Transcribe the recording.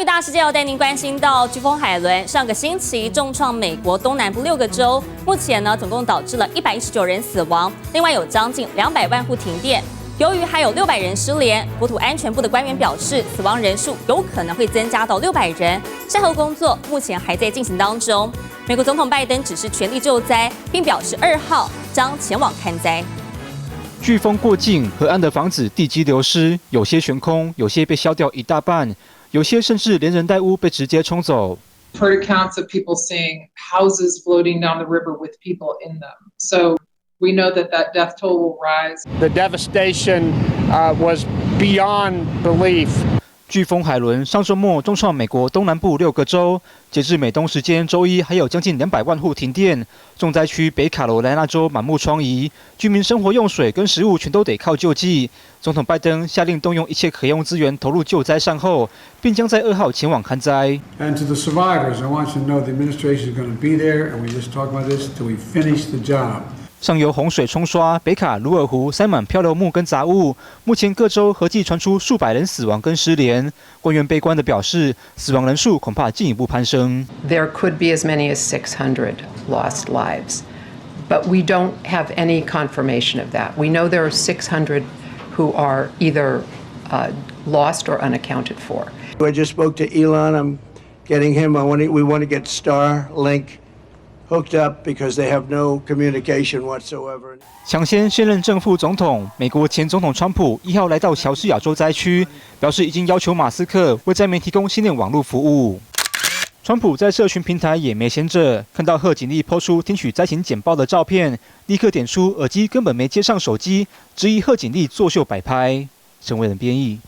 宇大事件要带您关心到飓风海伦，上个星期重创美国东南部6个州，目前呢总共导致了119人死亡，另外有将近200万户停电。由于还有600人失联，国土安全部的官员表示，死亡人数有可能会增加到600人。善后工作目前还在进行当中。美国总统拜登指示全力救灾，并表示2号将前往看灾。 飓风过境，河岸的房子地基流失，有些悬空，有些被削掉一大半，有些甚至连人带屋被直接冲走。 Heard accounts of people seeing houses floating down the river with people in them. So we know that death toll will rise. The devastation was beyond belief. 飓风海伦上周末重创美国东南部6个州，截至美东时间周一，还有将近200万户停电。重灾区北卡罗来纳州满目疮痍，居民生活用水跟食物全都得靠救济。总统拜登下令动用一切可用资源投入救灾善后，并将在2号前往看灾。And to the survivors, I want you to know the administration is going to be there, and we just talk about this until we finish the job. 上游洪水冲刷北卡鲁尔湖，塞满漂流木跟杂物。目前各州合计传出数百人死亡跟失联。官员悲观地表示，死亡人数恐怕进一步攀升。There could be as many as 600 lost lives, but we don't have any confirmation of that. We know there are 600 who are either lost or unaccounted for. I just spoke to Elon. I'm getting him. We want to get Starlink hooked up because they have no communication whatsoever. 抢先现任正副总统，美国前总统川普1号来到乔治亚州灾区，表示已经要求马斯克为灾民提供新的网络服务。川普在社群平台也没闲着，看到贺锦丽抛出听取灾情简报的照片，立刻点出耳机根本没接上手机，质疑贺锦丽作秀摆拍。陈伟仁编译。